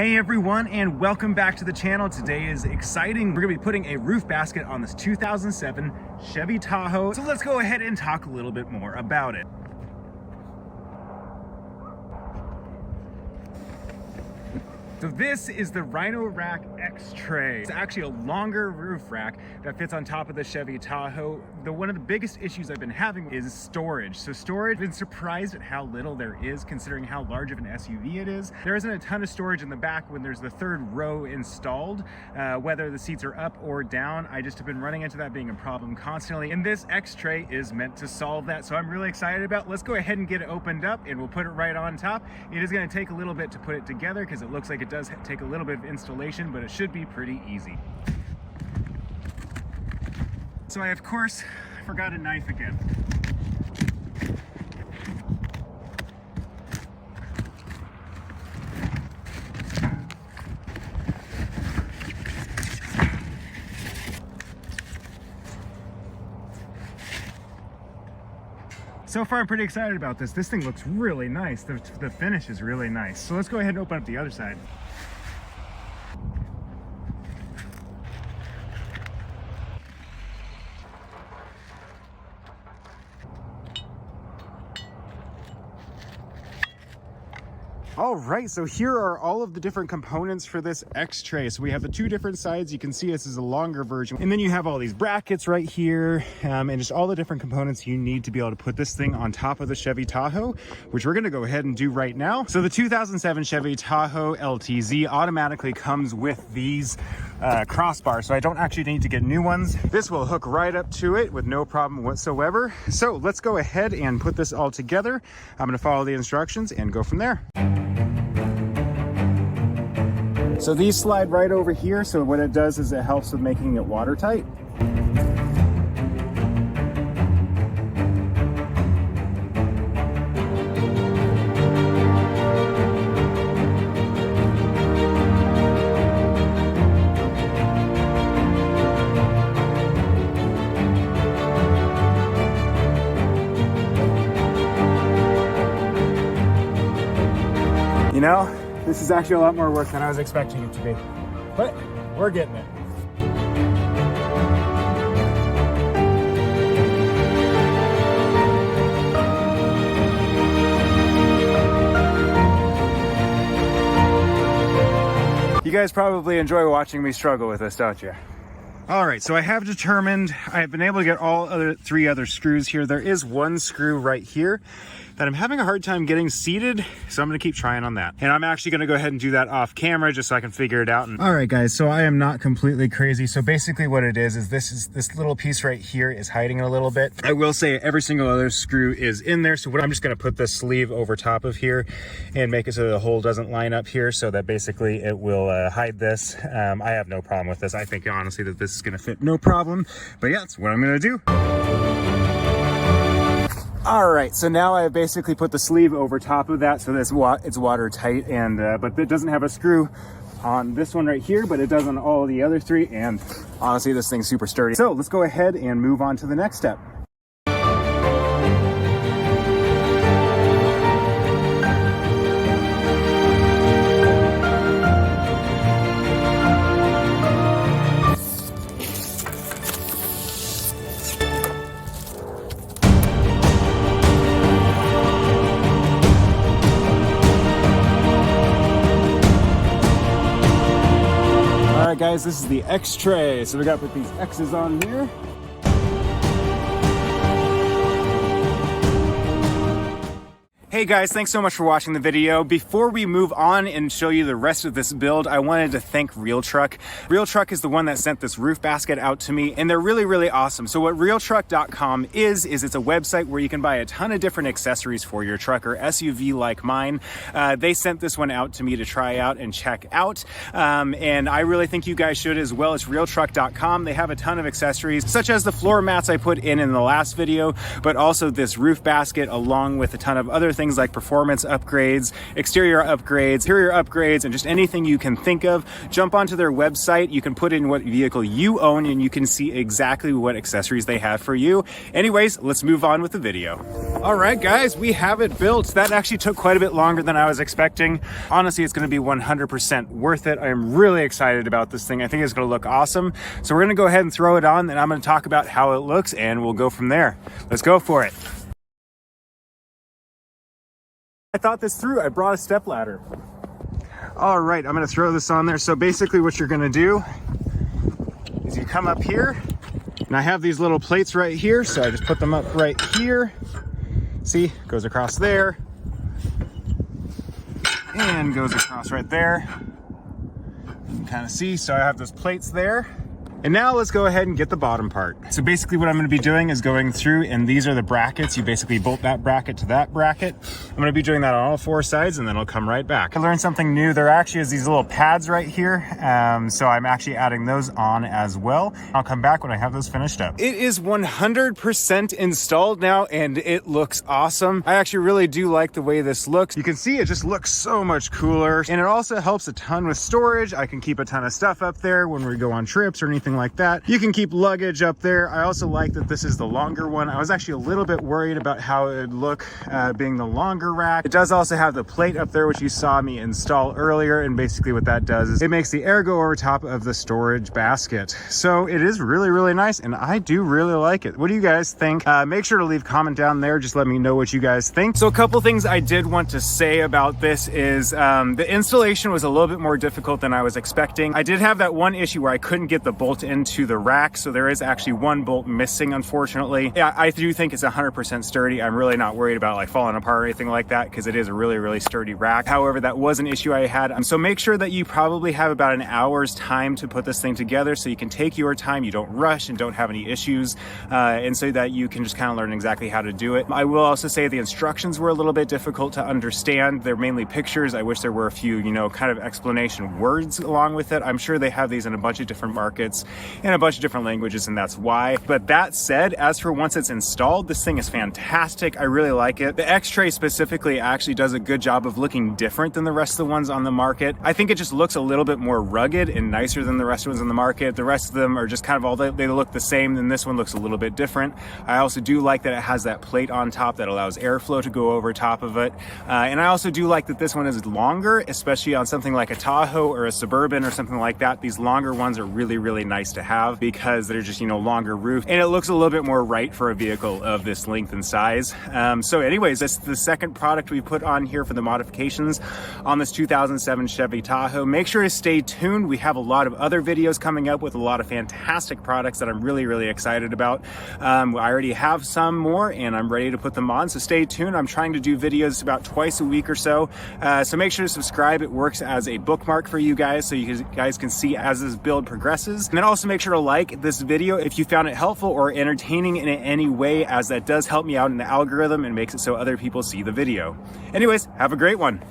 Hey everyone, and welcome back to the channel. Today is exciting. We're gonna be putting a roof basket on this 2007 Chevy Tahoe. So let's go ahead and talk a little bit more about it. So this is the Rhino-Rack X-Tray. It's actually a longer roof rack that fits on top of the Chevy Tahoe. One of the biggest issues I've been having is storage. So storage, I've been surprised at how little there is considering how large of an SUV it is. There isn't a ton of storage in the back when there's the third row installed, whether the seats are up or down. I just have been running into that being a problem constantly. And this X-Tray is meant to solve that. So I'm really excited about it. Let's go ahead and get it opened up and we'll put it right on top. It is gonna take a little bit to put it together because it looks like it does take a little bit of installation, but it should be pretty easy. So I, of course, forgot a knife again. So far, I'm pretty excited about this. This thing looks really nice. The finish is really nice. So let's go ahead and open up the other side. All right, so here are all of the different components for this X-Tray. So we have the two different sides. You can see this is a longer version. And then you have all these brackets right here and just all the different components you need to be able to put this thing on top of the Chevy Tahoe, which we're gonna go ahead and do right now. So the 2007 Chevy Tahoe LTZ automatically comes with these crossbars, so I don't actually need to get new ones. This will hook right up to it with no problem whatsoever. So let's go ahead and put this all together. I'm gonna follow the instructions and go from there. So these slide right over here. So what it does is it helps with making it watertight. You know, this is actually a lot more work than I was expecting it to be, but we're getting it. You guys probably enjoy watching me struggle with this, don't you? All right, so I have determined, I've been able to get all three other screws here. There is one screw right here that I'm having a hard time getting seated, so I'm gonna keep trying on that. And I'm actually gonna go ahead and do that off camera just so I can figure it out. All right, guys, so I am not completely crazy. So basically what it is this little piece right here is hiding it a little bit. I will say every single other screw is in there. So I'm just gonna put this sleeve over top of here and make it so the hole doesn't line up here so that basically it will hide this. I have no problem with this. I think honestly that this is gonna fit no problem, but yeah, that's what I'm gonna do. All right, so now I have basically put the sleeve over top of that so that it's watertight, and but it doesn't have a screw on this one right here, but it does on all the other three, and honestly this thing's super sturdy. So let's go ahead and move on to the next step. All right, guys, this is the X-Tray. So we got to put these X's on here. Hey guys, thanks so much for watching the video. Before we move on and show you the rest of this build, I wanted to thank RealTruck. RealTruck is the one that sent this roof basket out to me, and they're really, really awesome. So what RealTruck.com is it's a website where you can buy a ton of different accessories for your truck or SUV like mine. They sent this one out to me to try out and check out, and I really think you guys should as well. It's RealTruck.com. They have a ton of accessories, such as the floor mats I put in the last video, but also this roof basket along with a ton of other things things like performance upgrades, exterior upgrades, interior upgrades, and just anything you can think of. Jump onto their website. You can put in what vehicle you own and you can see exactly what accessories they have for you. Anyways, let's move on with the video. All right, guys, we have it built. That actually took quite a bit longer than I was expecting. Honestly, it's going to be 100% worth it. I am really excited about this thing. I think it's going to look awesome. So we're going to go ahead and throw it on, and I'm going to talk about how it looks, and we'll go from there. Let's go for it. I thought this through. I brought a step ladder. All right, I'm going to throw this on there. So basically what you're going to do is you come up here, and I have these little plates right here. So I just put them up right here. See, goes across there and goes across right there. You can kind of see, so I have those plates there. And now let's go ahead and get the bottom part. So basically what I'm going to be doing is going through, and these are the brackets. You basically bolt that bracket to that bracket. I'm going to be doing that on all four sides, and then I'll come right back. I learned something new. There actually is these little pads right here. So I'm actually adding those on as well. I'll come back when I have those finished up. It is 100% installed now, and it looks awesome. I actually really do like the way this looks. You can see it just looks so much cooler, and it also helps a ton with storage. I can keep a ton of stuff up there when we go on trips or anything like that. You can keep luggage up there. I also like that this is the longer one. I was actually a little bit worried about how it would look being the longer rack. It does also have the plate up there, which you saw me install earlier, and basically what that does is it makes the air go over top of the storage basket. So it is really, really nice, and I do really like it. What do you guys think? Make sure to leave a comment down there. Just let me know what you guys think. So a couple things I did want to say about this is the installation was a little bit more difficult than I was expecting. I did have that one issue where I couldn't get the bolt into the rack, so there is actually one bolt missing, unfortunately. Yeah, I do think it's 100% sturdy. I'm really not worried about like falling apart or anything like that, because it is a really, really sturdy rack. However, that was an issue I had. So make sure that you probably have about an hour's time to put this thing together, so you can take your time, you don't rush and don't have any issues, and so that you can just kind of learn exactly how to do it. I will also say the instructions were a little bit difficult to understand. They're mainly pictures. I wish there were a few, you know, kind of explanation words along with it. I'm sure they have these in a bunch of different markets in a bunch of different languages, and that's why. But that said, as for once it's installed, this thing is fantastic. I really like it. The X-Tray specifically actually does a good job of looking different than the rest of the ones on the market. I think it just looks a little bit more rugged and nicer than the rest of the ones on the market. The rest of them are just kind of all, they look the same, and this one looks a little bit different. I also do like that it has that plate on top that allows airflow to go over top of it. And I also do like that this one is longer, especially on something like a Tahoe or a Suburban or something like that. These longer ones are really, really nice to have because they're just, you know, longer roof, and it looks a little bit more right for a vehicle of this length and size. So anyways, that's the second product we put on here for the modifications on this 2007 Chevy Tahoe. Make sure to stay tuned. We have a lot of other videos coming up with a lot of fantastic products that I'm really, really excited about. I already have some more, and I'm ready to put them on, so stay tuned. I'm trying to do videos about twice a week or so. So make sure to subscribe. It works as a bookmark for you guys, so you guys can see as this build progresses. And then also make sure to like this video if you found it helpful or entertaining in any way, as that does help me out in the algorithm and makes it so other people see the video. Anyways, have a great one.